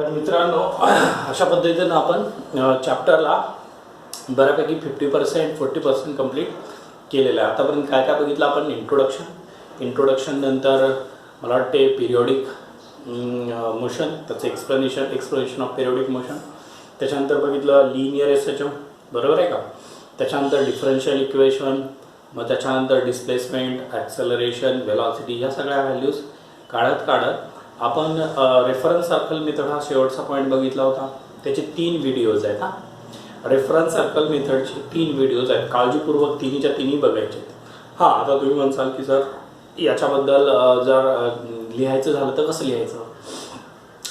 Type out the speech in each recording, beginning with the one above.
तर मित्रांनो, अशा पद्धतीने आपण चॅप्टरला बऱ्यापैकी 50% 40% कंप्लीट केलेलं आहे. आतापर्यंत काय काय बघितलं आपण? इंट्रोडक्शन नंतर मला वाटते पिरियोडिक मोशन, त्याचं एक्सप्लेनेशन ऑफ पिरियोडिक मोशन. त्याच्यानंतर बघितलं लिनियर एसएचएम, बरोबर आहे का? त्याच्यानंतर डिफरन्शियल इक्वेशन, मग त्याच्यानंतर डिस्प्लेसमेंट, ॲक्सेलरेशन, वेलॉसिटी, ह्या सगळ्या व्हॅल्यूज काढत आपण रेफरन्स सर्कल मेथड हा शेवटचा पॉईंट बघितला होता. त्याचे 3 व्हिडिओज आहेत. रेफरन्स सर्कल मेथडचे 3 व्हिडिओज आहेत, काळजीपूर्वक तिन्हीच्या तिन्ही बघायचे. आता तुम्ही म्हणसाल की सर याच्याबद्दल जर लिहायचं झालं तर कसं लिहायचं,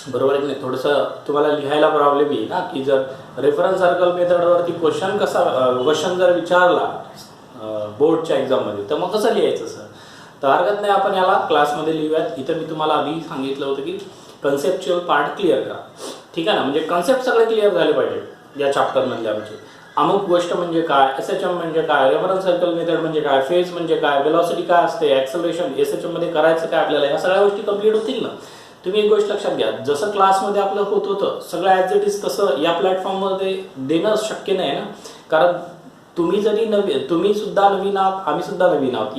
बरोबर आहे की नाही? थोडंसं तुम्हाला लिहायला प्रॉब्लेम येईल ना, की जर रेफरन्स सर्कल मेथडवरती क्वेश्चन जर विचारला बोर्डच्या एक्झाममध्ये तर मग कसं लिहायचं सर? तर हरकत नाही, आपण याला क्लासमध्ये लिहूयात. इथं मी तुम्हाला आधी सांगितलं होतं की कन्सेप्च्युअल पार्ट क्लिअर करा, ठीक आहे ना? म्हणजे कन्सेप्ट सगळे क्लिअर झाले पाहिजे या चॅप्टरमधले आमचे. अमुक गोष्ट म्हणजे काय, एसएचएम म्हणजे काय, रेफरन्स सर्कल मेथड म्हणजे काय, फेज म्हणजे काय, वेलॉसिटी काय असते, ॲक्सेलरेशन एसएचएम मध्ये करायचं काय आपल्याला, या सगळ्या गोष्टी कंप्लीट होतील ना? तुम्ही एक गोष्ट लक्षात घ्या, जसं क्लासमध्ये आपलं होत होतं सगळं ॲज इट इज तसं या प्लॅटफॉर्ममध्ये देणं शक्य नाही ना. कारण तुम्ही सुद्धा नवीन आहात, आम्ही सुद्धा नवीन आहोत.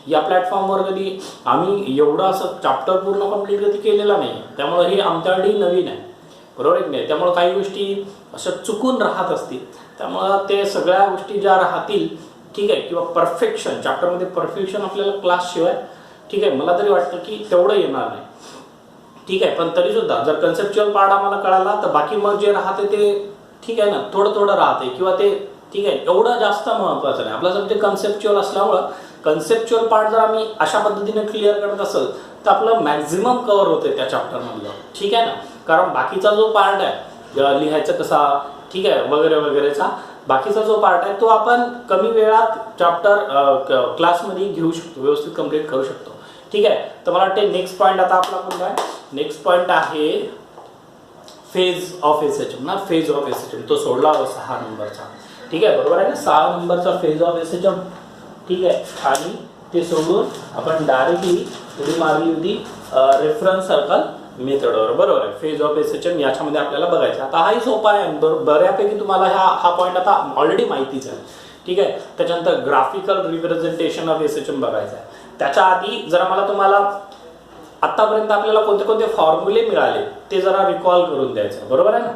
या प्लॅटफॉर्मवर कधी आम्ही एवढं असं चॅप्टर पूर्ण कंप्लीट कधी केलेला नाही, त्यामुळे हे आमच्यासाठी नवीन आहे, बरोबर आहे नाही? त्यामुळे काही गोष्टी अशा चुकून राहत असतील, त्यामुळं ते सगळ्या गोष्टी ज्या राहतील, ठीक आहे, किंवा परफेक्शन चॅप्टरमध्ये परफेक्शन आपल्याला क्लास शिवाय, ठीक आहे, मला तरी वाटतं की तेवढं येणार नाही, ठीक आहे. पण तरी सुद्धा जर कन्सेप्च्युअल पार्ट आम्हाला कळाला तर बाकी मग जे राहते ते ठीक आहे ना, थोडं राहते, किंवा ते ठीक आहे, एवढं जास्त महत्त्वाचं नाही. आपला सब्जेक्ट कन्सेप्च्युअल असल्यामुळं कन्सेप्च्युअल पार्ट जर आम्ही अशा पद्धतीने क्लिअर करत असेल तर आपलं मॅक्झिमम कव्हर होते त्या चॅप्टरमधलं, ठीक आहे ना? कारण बाकीचा जो पार्ट आहे लिहायचा कसा, ठीक आहे, वगैरेचा बाकीचा जो पार्ट आहे तो आपण कमी वेळात चॅप्टर क्लासमध्ये घेऊ शकतो, व्यवस्थित कंप्लीट करू शकतो, ठीक आहे. तर मला वाटते नेक्स्ट पॉईंट आता आपला कोणता आहे? नेक्स्ट पॉईंट आहे फेज ऑफ एसएचएम ना. फेज ऑफ एसएचएम तो सोडला 6 नंबरचा, ठीक आहे, बरोबर आहे ना? 6 नंबरचा फेज ऑफ एसएचएम, ठीक आहे. आणि ते सोडून आपण डायरेक्टली उडी मारली होती रेफरन्स सर्कल मेथडवर, बरोबर आहे? फेज ऑफ एसएचएम याच्यामध्ये आपल्याला बघायचं. आता हाही सोपा आहे, बऱ्यापैकी तुम्हाला हा पॉईंट आता ऑलरेडी माहितीच आहे, ठीक आहे. त्याच्यानंतर ग्राफिकल रिप्रेझेंटेशन ऑफ एसएचएम बघायचं आहे. त्याच्या आधी जरा मला तुम्हाला आतापर्यंत आपल्याला कोणते कोणते फॉर्म्युले मिळाले ते जरा रिकॉल करून द्यायचं, बरोबर आहे ना?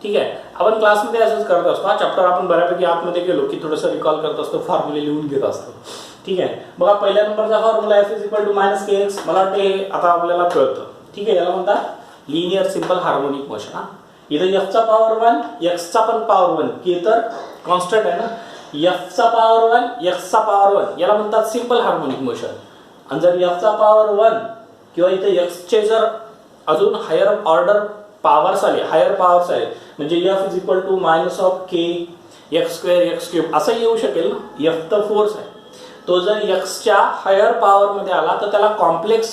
ठीक आहे. आपण क्लासमध्ये असंच करत असतो. हा चॅप्टर आपण बऱ्यापैकी आतमध्ये गेलो की थोडंसं रिकॉल करत असतो, फॉर्म्युले लिहून घेत असतो, ठीक आहे. बघा, पहिल्या नंबरचा फॉर्म्युला F = -kx. मला वाटते आता आपल्याला कळतं, ठीक आहे. याला म्हणतात लिनियर सिंपल हार्मोनिक मोशन. इथं F चा पॉवर 1, x चा पण पॉवर 1, k तर कॉन्स्टंट आहे ना. F चा पॉवर 1, x चा पॉवर 1 याला म्हणतात सिंपल हार्मोनिक मोशन. आणि जर F चा पॉवर 1 किंवा इथे x चे जर अजून हायर ऑर्डर पॉवर्स आले, म्हणजे F - k x² x³ असं येऊ शकेल ना. F तर फोर्स आहे, तो जर x च्या हायर पॉवर मध्ये आला तर त्याला कॉम्प्लेक्स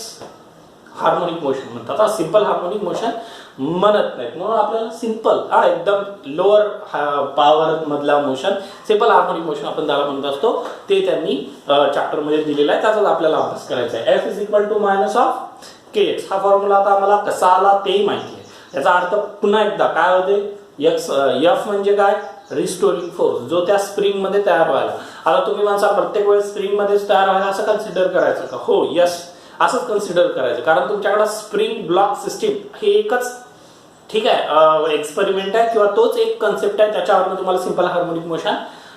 हार्मोनिक मोशन म्हणतात, सिंपल हार्मोनिक मोशन म्हणत नाहीत. म्हणून आपल्याला सिंपल एकदम लोअर पॉवर मधला मोशन सिंपल हार्मोनिक मोशन आपण त्याला म्हणत असतो. ते त्यांनी चॅप्टर मध्ये दिलेला आहे, त्याचाच आपल्याला अभ्यास करायचा आहे. F - kx हा फॉर्म्युला आता आम्हाला कसा आला तेही माहिती आहे. याचा अर्थ पुन्हा एकदा काय होते? F म्हणजे काय? रिस्टोरिंग फोर्स, जो त्या स्प्रिंग मध्ये तयार व्हायला. आता तुम्ही माणसा प्रत्येक वेळेस स्प्रिंग मध्येच तयार व्हायला असं कन्सिडर करायचं का? हो, यस, असंच कन्सिडर करायचं. कारण तुमच्याकडे स्प्रिंग ब्लॉक सिस्टीम हे एकच, ठीक आहे, एक्सपेरिमेंट आहे किंवा तोच एक कन्सेप्ट आहे. त्याच्यावरनं तुम्हाला सिंपल हार्मोनिक मोशन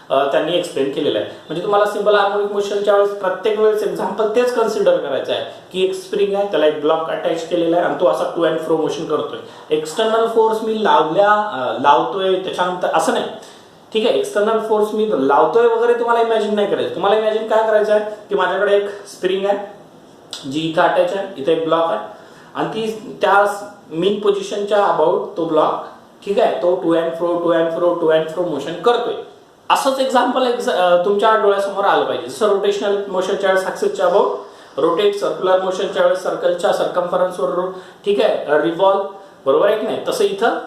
त्यांनी एक्सप्लेन केलेलं आहे. म्हणजे तुम्हाला सिंपल हार्मोनिक मोशनच्या वेळेस प्रत्येक वेळेस एक्झाम्पल तेच कन्सिडर करायचं आहे की एक स्प्रिंग आहे, त्याला एक ब्लॉक अटॅच केलेला आहे आणि तो असा टू अँड फ्रो मोशन करतोय. एक्सटर्नल फोर्स मी लावतोय त्याच्यानंतर असं नाही, ठीक आहे. एक्सटर्नल फोर्स मी लावतोय वगैरे तुम्हाला इमॅजिन नाही करायचं. तुम्हाला इमॅजिन काय करायचं आहे की माझ्याकडे एक स्प्रिंग आहे जी इथं अटॅच आहे, इथे एक ब्लॉक आहे आणि ती त्या मीन पोझिशनच्या अबाउट तो ब्लॉक, ठीक आहे, तो टू अँड फ्रो मोशन करतोय. असंच एक्झाम्पल तुमच्या डोळ्यासमोर आलं पाहिजे. जसं रोटेशनल मोशनच्या वेळेस ॲक्सिसच्या अबाउट रोटेट, सर्क्युलर मोशनच्या वेळेस सर्कलच्या सर्कम्फरन्सवर, ठीक आहे, रिव्हॉल्व, बरोबर आहे की नाही? तसं इथं,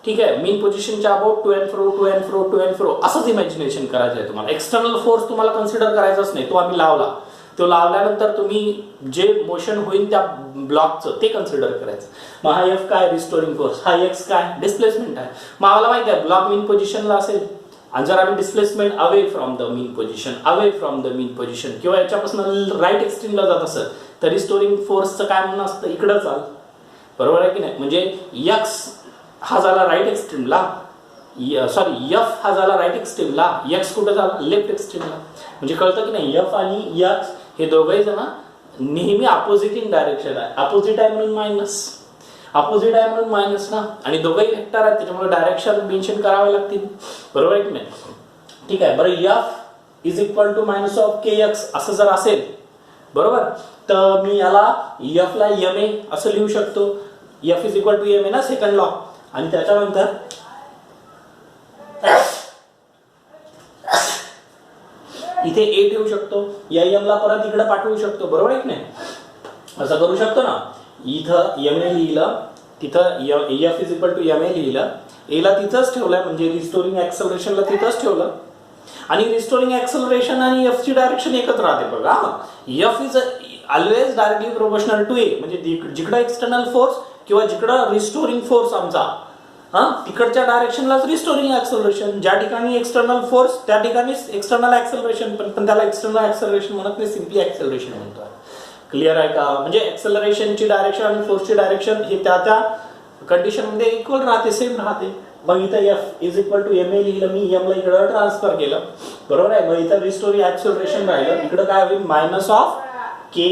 ठीक आहे, मीन पोझिशनच्या अबाउट टू अँड फ्रो असंच इमॅजिनेशन करायचं आहे तुम्हाला. एक्सटर्नल फोर्स तुम्हाला कन्सिडर करायचाच नाही, तो आम्ही लावला तो लावल्यानंतर तुम्ही जे मोशन होईल त्या ब्लॉकचं ते कन्सिडर करायचं. मग हा एफ काय रिस्टोरिंग फोर्स, हा एक्स काय डिस्प्लेसमेंट आहे. मग आम्हाला माहिती आहे ब्लॉक मीन पोझिशनला असेल आणि जर आम्ही displacement away from the mean position किंवा याच्यापासून राईट एक्स्ट्रीमला जात असेल तर रिस्टोरिंग फोर्सचं काय म्हणणं असतं, इकडं चाल. बरोबर आहे की नाही. म्हणजे एक्स हा झाला राईट एक्स्ट्रीमला, सॉरी एफ हा झाला राईट एक्स्ट्रीमला, एक्स कुठं झाला लेफ्ट एक्स्ट्रीमला. म्हणजे कळतं की नाही एफ आणि एक्स हे दोघंही जण नेहमी अपोजिट इन डायरेक्शन आहे. अपोजिट आहे म्हणून मायनस ना, आणि दोघंही वेक्टर आहेत त्याच्यामुळे डायरेक्शन मेन्शन करावे लागतील. बरोबर आहे की नाही. ठीक आहे. बरं F is equal to minus of K X असं जर असेल बरोबर तर मी याला एफ ला एम ए असं लिहू शकतो. F is equal to M A ना सेकंड लॉ. आणि त्याच्यानंतर इथे ए ठेवू शकतो, या एम ला परत इकडे पाठवू शकतो. बरोबर आहे की नाही. असं करू शकतो ना. इथं एम ए लिहिलं, तिथं F is equal to M A लिहिलं, ए ला तिथंच ठेवलं म्हणजे रिस्टोरिंग ऍक्सेलरेशनला तिथंच ठेवलं. आणि रिस्टोरिंग ऍक्सेलरेशन आणि एफ ची डायरेक्शन एकच राहते बघा. F is always directly proportional to a. म्हणजे जिकडं एक्सटर्नल फोर्स किंवा जिकडं रिस्टोरिंग फोर्स आमचा तिकडच्या डायरेक्शनलाच रिस्टोरिंग ऍक्सेलरेशन. ज्या ठिकाणी एक्सटर्नल फोर्स त्या ठिकाणी एक्सटर्नल ऍक्सेलरेशन, पण त्याला एक्सटर्नल ऍक्सेलरेशन म्हणत नाही, सिम्पली ऍक्सेलरेशन म्हणतो. क्लिअर आहे का. म्हणजे ऍक्सेलरेशनची डायरेक्शन आणि फोर्सची डायरेक्शन हे त्या कंडिशन मध्ये इक्वल राहते, सेम राहते. मग इथं F is equal to M A लिहिलं मी, एम ला इकडं ट्रान्सफर केलं. बरोबर आहे. मग इथं रिस्टोरिंग ऍक्सेलरेशन राहिलं, इकडं काय होईल minus of K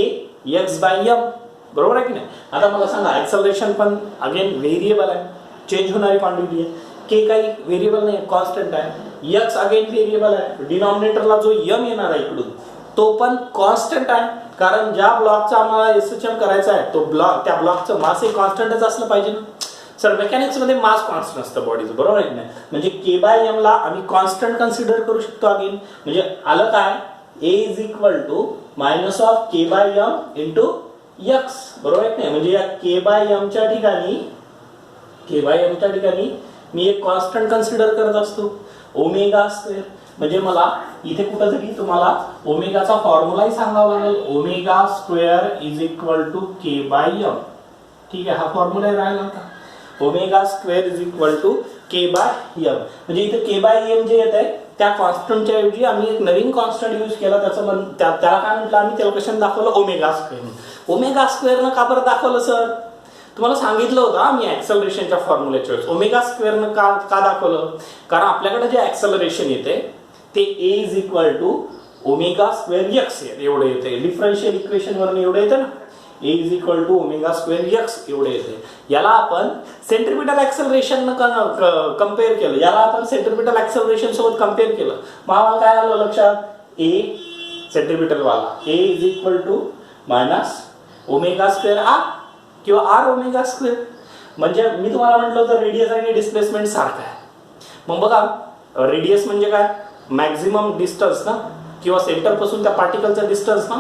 X by M. बरोबर आहे की नाही. आता मला सांगा ऍक्सेलरेशन पण अगेन व्हेरिएबल आहे, चेंज होणारी क्वांटिटी आहे. के काही व्हेरिएबल नाही, कॉन्स्टंट आहे. एक्स अगेन व्हेरिएबल आहे. डिनॉमिनेटरला जो एम येणार आहे इकडून तो पण कॉन्स्टंट आहे, कारण ज्या ब्लॉकचा आम्हाला एसएचएम करायचा आहे तो ब्लॉक, त्या ब्लॉकचं मास हे कॉन्स्टंटच असलं पाहिजे ना. सर मेकॅनिक्स मध्ये मास कॉन्स्टंट असतं बॉडीचं. बरोबर आहे की नाही. म्हणजे के बाय एम ला आम्ही कॉन्स्टंट कन्सिडर करू शकतो अगेन. म्हणजे आलं काय a is equal to minus of k by m into x. बरोबर आहे की नाही. म्हणजे या के बाय एमच्या ठिकाणी मी एक कॉन्स्टंट कन्सिडर करत असतो ओमेगा स्क्वेअर. म्हणजे मला इथे कुठेतरी तुम्हाला ओमेगाचा फॉर्म्युलाही सांगावा लागेल. Omega square is equal to K by M. ठीक आहे. हा फॉर्म्युला राहिला होता. Omega square is equal to K by M. म्हणजे इथे के बाय एम जे येत आहे त्या कॉन्स्टंटच्या ऐवजी आम्ही एक नवीन कॉन्स्टंट यूज केला. त्याला काय म्हटलं आम्ही, त्याला कशाने दाखवलं ओमेगा स्क्वेअर. ओमेगा स्क्वेअरनं का बरं दाखवलं सर, तुम्हाला सांगितलं होतं आम्ही ऍक्सेलरेशनच्या फॉर्म्युल्याच्या वेळेस. ओमेगा स्क्वेअरनं का दाखवलं, कारण आपल्याकडे जे ऍक्सेलरेशन येते ते a is equal to omega square x एवढे येते. डिफरन्शियल इक्वेशन वरून एवढे येते ना, a is equal to omega square x एवढे येते. याला आपण सेंट्रिपिटल ऍक्सेलरेशन कम्पेअर केलं, याला आपण सेंट्रिपिटल ऍक्सेलरेशन सोबत कम्पेअर केलं. मग आम्हाला काय आलं लक्षात, ए सेंट्रिपिटल वाला a is equal to minus omega square r किंवा आर ओमेगा स्क्वेअर. म्हणजे मी तुम्हाला म्हटलं होतं रेडियस आणि डिस्प्लेसमेंट सारखं आहे. मग बघा रेडियस म्हणजे काय, मॅक्झिमम डिस्टन्स ना, किंवा सेंटर पासून त्या पार्टिकलचा डिस्टन्स ना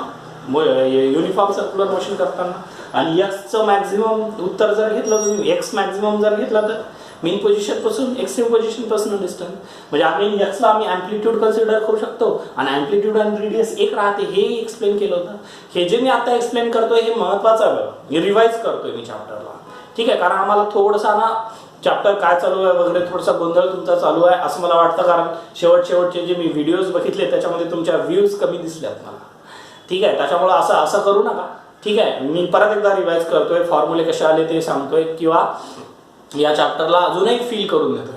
युनिफॉर्म सर्क्युलर मोशन करताना. आणि एक्सचं मॅक्झिमम उत्तर जर घेतलं तुम्ही, एक्स मॅक्झिमम जर घेतला तर मेन पोझिशन पासून एक्स्ट्रीम पोझिशन पासून डिस्टन्स. म्हणजे आम्ही एक्सला आम्ही अँप्लिट्यूड कन्सिडर करू शकतो आणि अँप्लिट्यूड आणि रेडियस एक राहते हे एक्सप्लेन केलं होतं. हे जे मी आता एक्सप्लेन करतोय हे महत्वाचं आहे, रिवाइज करतोय मी चॅप्टरला. ठीक आहे. कारण आम्हाला थोडंसा ना चॅप्टर काय चालू आहे वगैरे थोडासा गोंधळ तुमचा चालू आहे असं मला वाटतं, कारण शेवटचे जे मी व्हिडिओज बघितले त्याच्यामध्ये तुमच्या व्ह्यूज कमी दिसल्यात मला. ठीक आहे. त्याच्यामुळे असं करू नका. ठीक आहे. मी परत एकदा रिवाइज करतोय, फॉर्म्युले कसे आले ते सांगतोय, किंवा या चॅप्टरला अजूनही फील करून देतोय.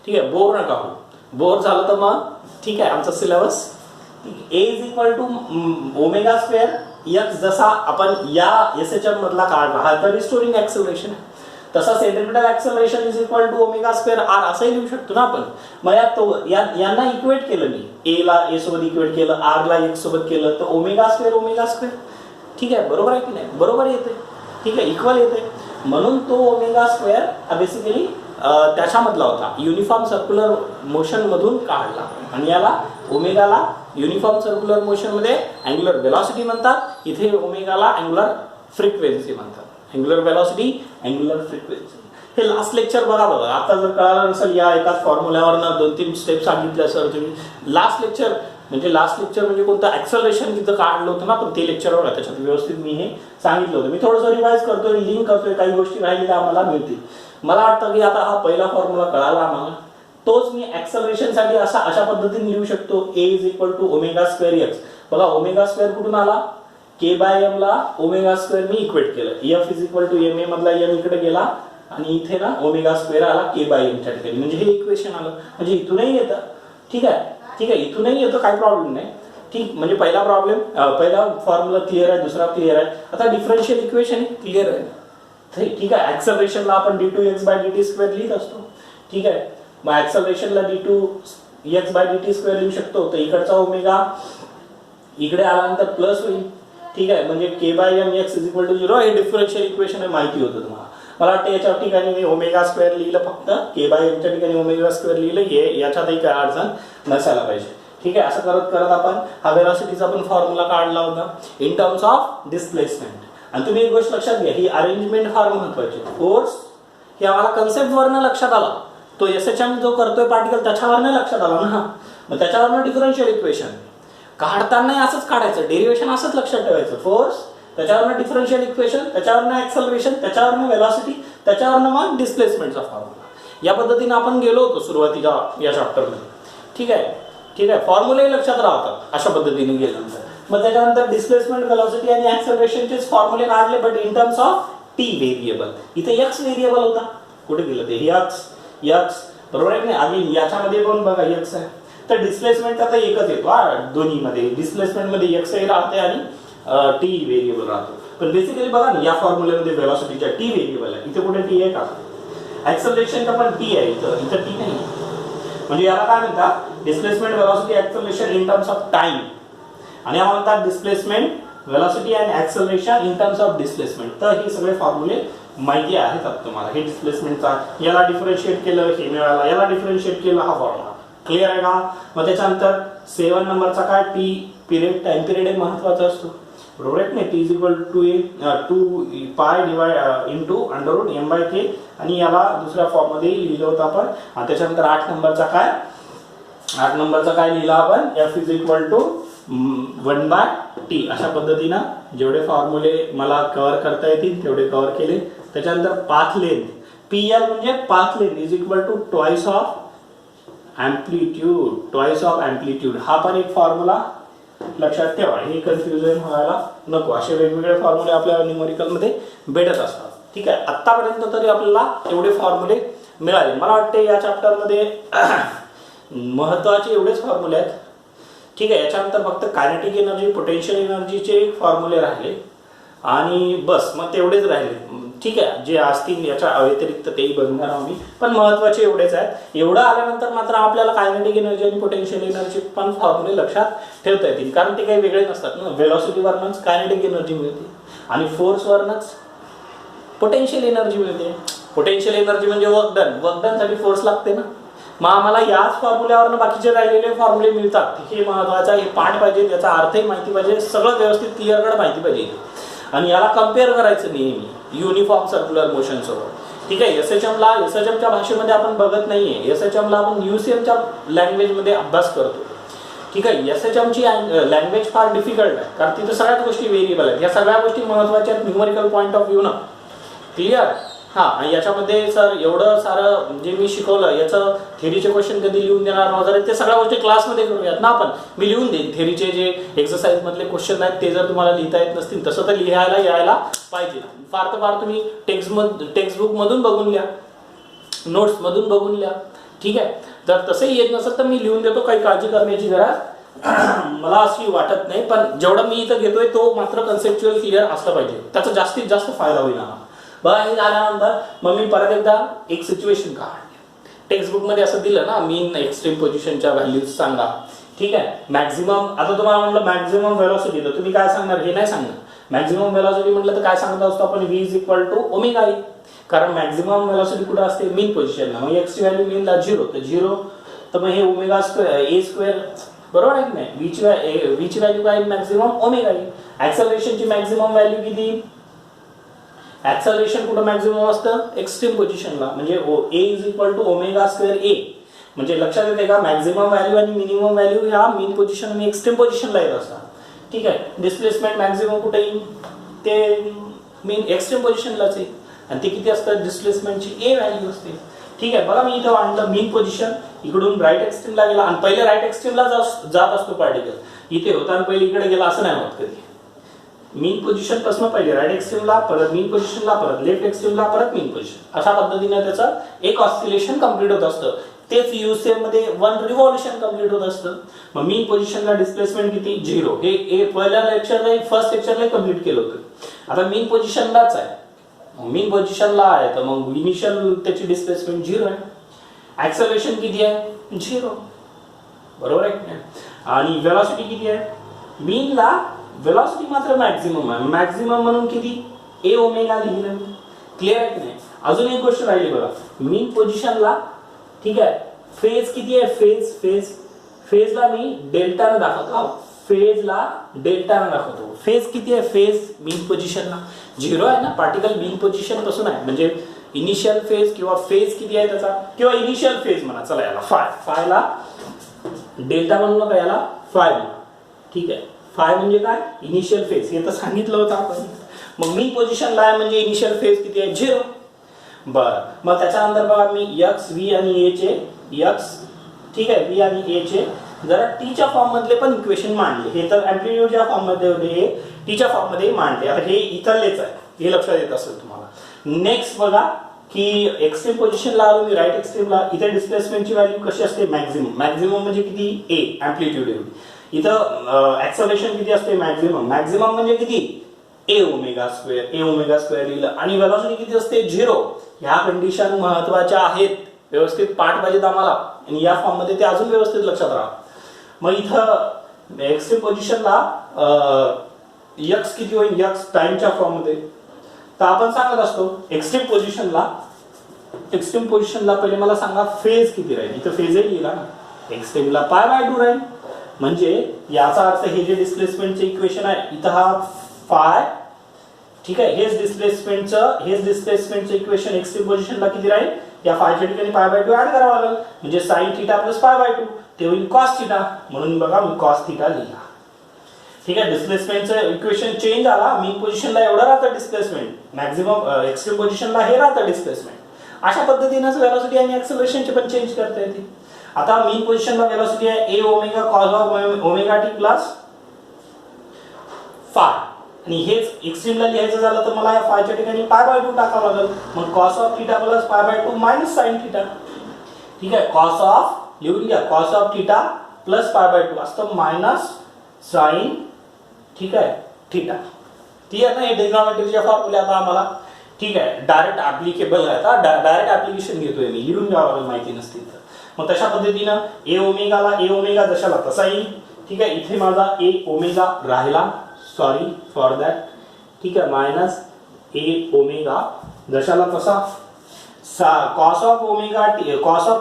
ठीक आहे. बोर नका हो. बोर झालं तर मग ठीक आहे आमचा syllabus. A is equal to omega square X जसा आपण या एसएचएम मधला काढला हा तर रिस्टोरिंग ऍक्सेलरेशन आहे, तसा centripetal acceleration is equal to omega square R असंही लिहू शकतो ना आपण. मग यांना इक्वेट केलं मी, ए ला ए सोबत इक्वेट केलं, आर ला एक्स सोबत केलं, तर ओमेगा स्क्वेअर. ठीक आहे. बरोबर आहे की नाही, बरोबर येते. ठीक आहे. इक्वल येते. म्हणून तो ओमेगा स्क्वेअर हा बेसिकली त्याच्यामधला होता, युनिफॉर्म सर्क्युलर मोशन मधून काढला. आणि याला ओमेगाला युनिफॉर्म सर्क्युलर मोशन मध्ये अँग्युलर वेलॉसिटी म्हणतात, इथे ओमेगाला अँग्युलर फ्रिक्वेन्सी म्हणतात. Angular velocity, angular frequency. हे लास्ट लेक्चर बघा. आता जर कळालं नसेल या एकाच फॉर्म्युल्यावर 2-3 स्टेप सांगितल्या सर तुम्ही, लास्ट लेक्चर म्हणजे लास्ट लेक्चर म्हणजे कोणतं ऍक्सलरेशन जिथं काढलं होतं ना आपण ते लेक्चर बघा, त्याच्यात व्यवस्थित मी हे सांगितलं होतं. मी थोडंसं रिवाइज करतोय, लिंक करतोय, काही गोष्टी राहिलेल्या आम्हाला मिळतील. मला वाटतं की आता हा पहिला फॉर्म्युला कळाला आम्हाला. तोच मी ऍक्सलरेशन साठी अशा पद्धतीने लिहू शकतो, a is equal to omega square X. बघा ओमेगा स्क्वेअर कुठून आला, के बाय एम ला ओमेगा स्क्वेअर मी इक्वेट केलं, F is equal to M A मधला एम इकडे गेला आणि इथे ना ओमेगा स्क्वेअर आला के बाय एम च्या ठिकाणी, म्हणजे हे इक्वेशन आलं. म्हणजे इथूनही येतं, ठीक आहे, इथूनही येतं, काही प्रॉब्लेम नाही. ठीक, म्हणजे पहिला फॉर्म्युला क्लिअर आहे, दुसरा क्लिअर आहे. आता डिफरन्शियल इक्वेशन क्लिअर आहे, ठीक आहे. ऍक्सलरेशनला आपण d2x बाय dt स्क्वेअर लिहित असतो, ठीक आहे. मग ऍक्सलरेशनला d2x बाय dt स्क्वेअर लिहू शकतो, तर इकडचा ओमेगा इकडे आल्यानंतर प्लस होईल, ठीक आहे. म्हणजे k by m x is equal to 0. हे डिफरन्शियल इक्वेशन माहिती होतं तुम्हाला. मला वाटतं याच्या ठिकाणी मी ओमेगा स्क्वेअर लिहिलं, फक्त के बाय एमच्या ठिकाणी ओमेगा स्क्वेअर लिहिलं, हे याच्यातही काय अडचण नसायला पाहिजे, ठीक आहे. असं करत करत आपण हा वेलॉसिटीचा पण फॉर्म्युला काढला होता इन टर्म्स ऑफ डिस्प्लेसमेंट. आणि तुम्ही एक गोष्ट लक्षात घ्या, ही अरेंजमेंट फार महत्वाची. फोर्स हे आम्हाला कन्सेप्ट वरनं लक्षात आला, तो एसएचएम जो करतोय पार्टिकल त्याच्यावरनं लक्षात आला ना. मग त्याच्यावरनं डिफरन्शियल इक्वेशन काढताना असंच काढायचं, डेरिव्हेशन असंच लक्षात ठेवायचं. फोर्स त्याच्यावरनं डिफरन्शियल इक्वेशन, त्याच्यावरनं ऍक्सलरेशन, त्याच्यावरनं वेलॉसिटी, त्याच्यावरनं मग डिस्प्लेसमेंटचा फॉर्म्युला. या पद्धतीने आपण गेलो होतो सुरुवातीला या चॅप्टरमध्ये, ठीक आहे. फॉर्म्युले लक्षात राहतात अशा पद्धतीने गेल्यानंतर. मग त्याच्यानंतर डिस्प्लेसमेंट, वेलॉसिटी आणि ऍक्सलरेशनचेच फॉर्म्युले काढले, but in terms of T variable. इथे एक्स व्हेरिएबल होता, कुठे गेलं ते एक्स बरोबर आहे की नाही. आधी याच्यामध्ये पण बघा एक्स आहे, तर डिस्प्लेसमेंट आता एकच येतो दोन्ही मध्ये. डिस्प्लेसमेंट मध्ये एक्स राहते आणि टी व्हेरिएबल राहतो. पण बेसिकली बघा ना, या फॉर्म्युल्यामध्ये वेलॉसिटीच्या टी व्हेरिएबल आहे, इथे कुठे टी आहे का. ऍक्सलरेशनचा पण टी आहे, इथं टी नाही. म्हणजे याला काय म्हणतात, displacement, velocity, acceleration in terms of time. आणि याला म्हणतात डिस्प्लेसमेंट, वेलॉसिटी आणि acceleration in terms of displacement. तर हे सगळे फॉर्म्युले माहिती आहेत आता तुम्हाला. हे डिस्प्लेसमेंटचा, याला डिफरन्शिएट केलं हे मिळाला, याला डिफरन्शिएट केलं हा फॉर्म्युला. क्लिअर आहे का. मग त्याच्यानंतर 7 नंबरचा काय, टी पिरियड, टाइम पिरियड एक महत्वाचा असतो, बरोबर आहे. T is equal to 2 pi divide into under root m by k. आणि याला दुसऱ्या फॉर्म मध्ये लिहिलं होतं आपण. आणि त्याच्यानंतर 8 नंबरचा काय लिहिला आपण, F is equal to 1 by T. अशा पद्धतीनं जेवढे फॉर्म्युले मला कव्हर करता येतील तेवढे कव्हर केले. त्याच्यानंतर पाथ लेंथ, पीएल म्हणजे path length is equal to twice of amplitude. हा पण एक फॉर्म्युला लक्षात ठेवा, हे कन्फ्युजन व्हायला नको. असे वेगवेगळे फॉर्म्युले आपल्या न्यूमेरिकल मध्ये भेटत असतात, ठीक आहे. आतापर्यंत तरी आपल्याला एवढे फॉर्म्युले मिळाले. मला वाटते या चॅप्टर मध्ये महत्वाचे एवढेच फॉर्म्युले आहेत, ठीक आहे. याच्यानंतर फक्त कायनेटिक एनर्जी, पोटेन्शियल एनर्जीचे फॉर्म्युले राहिले आणि बस, मग तेवढेच राहिले, ठीक आहे. जे असतील याच्या व्यतिरिक्त तेही बघणार आहोत मी, पण महत्वाचे एवढेच आहेत. एवढं आल्यानंतर मात्र आपल्याला कायनेटिक एनर्जी आणि पोटेन्शियल एनर्जी पण फॉर्म्युले लक्षात ठेवता येतील, कारण ते काही वेगळे नसतात ना. व्हेलॉसिटीवरनच कायनेटिक एनर्जी मिळते आणि फोर्सवरनच पोटेन्शियल एनर्जी मिळते. पोटेन्शियल एनर्जी म्हणजे वर्क डन साठी फोर्स लागते ना. मग आम्हाला याच फॉर्म्युल्यावरनं बाकीचे राहिलेले फॉर्म्युले मिळतात. हे महत्वाचं, हे पाठ पाहिजे, त्याचा अर्थही माहिती पाहिजे, सगळं व्यवस्थित क्लिअर कट माहिती पाहिजे. आणि याला कम्पेअर करायचं नेहमी युनिफॉर्म सर्क्युलर मोशन सोबत, ठीक आहे. एसएचएमच्या भाषेमध्ये आपण बघत नाहीये, एसएचएमला आपण यूसीएमच्या लँग्वेज मध्ये अभ्यास करतो, ठीक आहे. एसएचएमची लँग्वेज फार डिफिकल्ट आहे, कारण तिथे सगळ्याच गोष्टी व्हेरिएबल आहेत. या सगळ्या गोष्टी महत्वाच्या आहेत न्यूमेरिकल पॉईंट ऑफ व्ह्यू ना. क्लिअर. हा, आणि याच्यामध्ये सर एवढं सारं जे मी शिकवलं याचं थेरीचे क्वेश्चन कधी लिहून देणार वगैरे, ते सगळ्या गोष्टी क्लासमध्ये करूयात ना आपण. मी लिहून देईन थेरीचे जे एक्सरसाइज मधले क्वेश्चन आहेत, ते जर तुम्हाला लिहिता येत नसतील तसं तर लिहायला यायला पाहिजे. फार तर फार तुम्ही टेक्स्टबुक मधून बघून लिहा, नोट्स मधून बघून लिहा, ठीक आहे. जर तसंही येत नसेल तर मी लिहून देतो, काही काळजी करण्याची गरज मला अशी वाटत नाही. पण जेवढं मी इथं घेतोय तो मात्र कन्सेप्च्युअल क्लिअर असलं पाहिजे, त्याचा जास्तीत जास्त फायदा होईल. बघा, हे झाल्यानंतर मग मी परत एकदा एक सिच्युएशन काढली. टेक्स्टबुक मध्ये असं दिलं ना, मीन एक्स्ट्रीम पोझिशनच्या व्हॅल्यूज सांगा, ठीक आहे. मॅक्झिमम, आता तुम्हाला म्हटलं मॅक्झिमम व्हेलॉसिटी, तर तुम्ही काय सांगणार, हे नाही सांगणार. मॅक्झिमम व्हेलॉसिटी म्हटलं तर काय सांगत असतो आपण, v is equal to omega E. कारण मॅक्झिमम व्हेलॉसिटी कुठे असते, मीन पोझिशनला. मग एक्स ची व्हॅल्यू मीनला 0, तर 0, तर मग हे ओमेगा स्क्वेअर ए स्क्वेअर, बरोबर आहे की नाही. v ची व्हॅल्यू काय, मॅक्झिमम ओमेगा ई. ऍक्सलरेशनची मॅक्झिमम व्हॅल्यू किती, ऍक्सलरेशन कुठं मॅक्झिमम असतं, एक्स्ट्रीम पोझिशनला, म्हणजे a is equal to omega square a. म्हणजे लक्षात येते का, मॅक्झिमम व्हॅल्यू आणि मिनिमम व्हॅल्यू ह्या मीन पोझिशन आणि एक्स्ट्रीम पोझिशनला येत असतात. ठीक आहे, डिस्प्लेसमेंट मॅक्झिमम कुठे येईल, ते मीन एक्स्ट्रीम पोझिशनलाच येईल आणि ते किती असतात, डिस्प्लेसमेंटची ए व्हॅल्यू असते. ठीक आहे, बघा मी इथं आणलं मीन पोझिशन, इकडून राईट एक्स्ट्रीमला गेला आणि पहिले राईट एक्स्ट्रीमला जात असतो पार्टिकल, इथे होता आणि पहिले इकडे गेला असं नाही होत कधी. मीन पोझिशन पासून पहिले राईट एक्स्ट्रीमला, परत मीन पोझिशनला, परत लेफ्ट एक्स्ट्रीमला, परत मीन पोझिशन, अशा पद्धतीने त्याचं एक ऑसिलेशन कम्प्लीट होत असतं. तेच युसेफ मध्ये 1 रिव्हॉल्युशन कम्प्लीट होत असतं. मग मीन पोझिशनला डिस्प्लेसमेंट किती, 0. हे पहिल्या लेक्चरला फर्स्ट लेक्चरला कम्प्लीट केलं होतं. आता मीन पोझिशनलाच आहे, मीन पोझिशनला आहे तर मग इनिशियल त्याची डिस्प्लेसमेंट 0 आहे. ऍक्सेलरेशन किती आहे, 0, बरोबर आहे. आणि वेलॉसिटी किती आहे, मीनला वेलॉसिटी मात्र मॅक्झिमम आहे, मॅक्झिमम म्हणून किती, ए ओमेगा लिहिलं. क्लिअर आहे की नाही. अजून एक गोष्ट राहिली बघा, मीन पोझिशनला, ठीक आहे, फेज किती आहे, फेजला मी डेल्टाने दाखवतो, फेजला डेल्टाने दाखवतो. फेज किती आहे, फेज मीन पोझिशनला 0 आहे ना, पार्टिकल मीन पोझिशन पासून आहे, म्हणजे इनिशियल फेज किंवा फेज किती आहे त्याचा, किंवा इनिशियल फेज म्हणा, चला याला फायला डेल्टा म्हणू नका, याला फाय म्हणा. ठीक आहे, फाय म्हणजे काय, इनिशियल फेज, हे तर सांगितलं होतं आपण. मग मीन पोझिशनला आहे म्हणजे इनिशियल फेज किती आहे, 0. बरं, मग त्याच्यानंतर बघा मी एक्स, व्ही आणि ए चे, एक्स, ठीक आहे, व्ही आणि ए चे जरा टीच्या फॉर्म मधले पण इक्वेशन मांडले. हे तर अँप्लिट्यूडच्या फॉर्म मध्ये होते, हे टीच्या फॉर्म मध्ये मांडले. आता हे इथलेच आहे, हे लक्षात येत असेल तुम्हाला. नेक्स्ट बघा की एक्स्ट्रीम पोझिशनला आलो मी, राईट एक्स्ट्रीमला, इथे डिस्प्लेसमेंटची व्हॅल्यू कशी असते, मॅक्झिमम म्हणजे किती, ए अँप्लिट्यूड एवढी. इथं ऍक्सेलरेशन किती असते, मॅक्झिमम म्हणजे किती, ए ओमेगा स्क्वेअर लिहिलं. आणि वेलॉसिटी किती असते, 0. ह्या कंडिशन महत्वाच्या आहेत, व्यवस्थित पाठ पाहिजेत आम्हाला आणि या फॉर्म मध्ये ते अजून व्यवस्थित लक्षात राहा. मग इथं एक्स्ट्रीम पोझिशनला एक्स किती होईल, एक्स टाइमच्या फॉर्म मध्ये, तर आपण सांगत असतो एक्स्ट्रीम पोझिशनला पहिले मला सांगा फेज किती राहील. इथं फेजही लिहिला ना, एक्स्ट्रीमला π/2 राहील. म्हणजे याचा अर्थ हे जे डिस्प्लेसमेंटचं इक्वेशन आहे, इथं हा फाय, ठीक आहे, हेच डिस्प्लेसमेंटचं इक्वेशन एक्स्ट्रीम पोझिशनला किती राहील, या फायच्या ठिकाणी π/2 ऍड करावा लागेल, म्हणजे sin θ प्लस π/2 ते होईल cos θ. म्हणून बघा मी cos θ लिहिला. ठीक आहे, डिस्प्लेसमेंटचं इक्वेशन चेंज आला, मीन पोझिशनला एवढं राहतं डिस्प्लेसमेंट, मॅक्झिमम एक्स्ट्रीम पोझिशनला हे राहतं डिस्प्लेसमेंट. अशा पद्धतीनेच वेलॉसिटी आणि ऍक्सेलरेशनचे पण चेंज करता येते. आता मीन पोझिशनला वेलॉसिटी आहे a omega cos of omega t plus phi, आणि हेच एक्स्ट्रीमला लिहायचं झालं तर मला या फायच्या ठिकाणी π/2 टाकावं लागेल. मग cos of θ plus π/2 minus sin θ. ठीक आहे, cos ऑफ लिहून घ्या, cos ऑफ θ प्लस π/2 असतं मायनस sin, ठीक आहे, θ. क्लिअर ना, हे ट्रिग्नॉमेट्रीचे फॉर्म्युले आता आम्हाला, ठीक आहे, डायरेक्ट ऍप्लिकेबल आहे. आता डायरेक्ट ऍप्लिकेशन घेतोय मी, लिहून घ्यावं लागेल माहिती नसतील तर. मग तशा पद्धतीनं ए ओमेगा जशाला तसा येईल. ठीक आहे, इथे माझा ए ओमेगा राहिला, सॉरी फॉर दॅट. ठीक आहे, मायनस ए ओमेगा जशाला तसा, कॉस ऑफ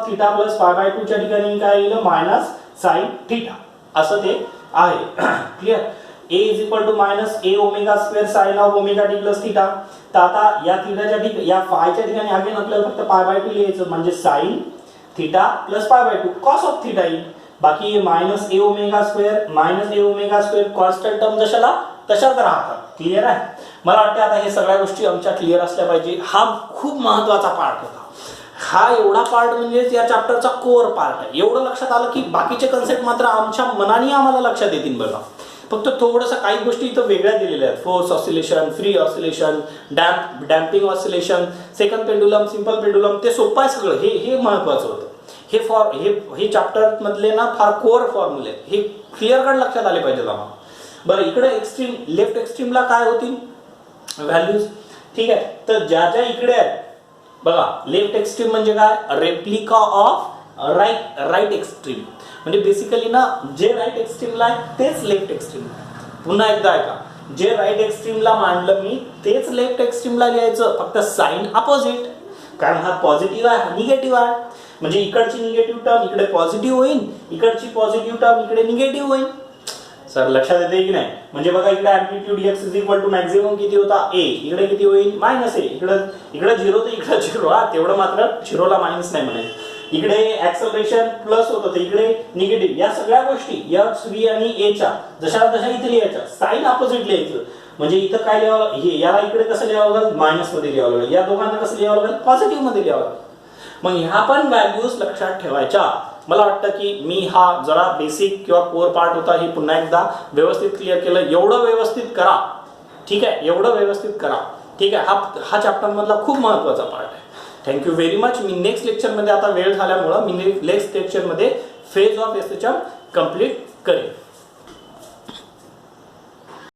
θ प्लस π/2 च्या ठिकाणी काय येईल, मायनस sin θ, असं ते आहे. Clear. A is equal to minus a omega square sine of omega t plus θ. तर आता या थीटाच्या ठिकाणी, या फायच्या ठिकाणी अगेन आपल्याला फक्त π/2 लिहायचं, म्हणजे sin θ प्लस π/2 cos ऑफ θ येईल. बाकी minus a omega square constant term जशाला तशाच राहतात. क्लिअर आहे. मला वाटतं आता हे सगळ्या गोष्टी आमच्या क्लिअर असल्या पाहिजे. हा खूप महत्वाचा पार्ट होता. हा एवढा पार्ट म्हणजे या चॅप्टरचा कोर पार्ट आहे. एवढं लक्षात आलं की बाकीचे कन्सेप्ट मात्र आमच्या मनाने आम्हाला लक्षात येतील. बघा फक्त थोडंसं काही गोष्टी इथं वेगळ्या दिलेल्या आहेत. Force oscillation, free oscillation, damping oscillation, second pendulum, simple pendulum, ते सोपं आहे सगळं. हे महत्वाचं होतं. हे चॅप्टर मधले ना फार कोर फॉर्म्युले हे क्लिअर कट लक्षात आले पाहिजेत आम्हाला. बरं इकडे एक्स्ट्रीम, लेफ्ट एक्स्ट्रीमला काय होतील व्हॅल्यूज. ठीक आहे, तर ज्या ज्या इकडे आहेत बघा, लेफ्ट एक्स्ट्रीम म्हणजे काय, रेप्लिका ऑफ राईट एक्स्ट्रीम. म्हणजे बेसिकली ना जे राईट एक्स्ट्रीमला आहे तेच लेफ्ट एक्स्ट्रीम. पुन्हा एकदा ऐका, जे राईट एक्स्ट्रीमला मांडलं मी तेच लेफ्ट एक्स्ट्रीमला लिहायचं, फक्त साइन अपोजिट. कारण हा पॉझिटिव्ह आहे, हा निगेटिव्ह आहे. म्हणजे इकडची निगेटिव्ह टर्म इकडे पॉझिटिव्ह होईल, इकडची पॉझिटिव्ह टर्म इकडे निगेटिव्ह होईल. सर लक्षात येते की नाही. म्हणजे बघा इकडे amplitude X is equal to maximum किती होता ए, इकडे किती होईल मायनस ए. इकडे 0 तर इकडे 0. हा तेवढं मात्र 0ला मायनस नाही म्हणायचं. इकडे ऍक्सलरेशन प्लस होतं तर इकडे निगेटिव्ह, या सगळ्या गोष्टी एक्स व्ही आणि ए च्या जशा तशा इथे लिहायच्या, साइन अपोजिट लिहायचं. म्हणजे इथं काय लिहावं, हे याला इकडे कसं लिहावं लागेल, मायनस मध्ये लिहावं लागेल, या दोघांना कसं लिहावं लागेल, पॉझिटिव्ह मध्ये लिहावं लागेल. मग ह्या पण व्हॅल्यूज लक्षात ठेवायच्या. मला वाटतं की मी हा जरा बेसिक किंवा कोर पार्ट होता हे पुन्हा एकदा व्यवस्थित क्लिअर केलं. एवढं व्यवस्थित करा, ठीक आहे, एवढं व्यवस्थित करा, ठीक आहे. हा चॅप्टर मधला खूप महत्वाचा पार्ट आहे. Thank you very much. मी नेक्स्ट लेक्चरमध्ये, आता वेळ झाल्यामुळं मी नेक्स्ट लेक्चरमध्ये phase of S H M complete करेन.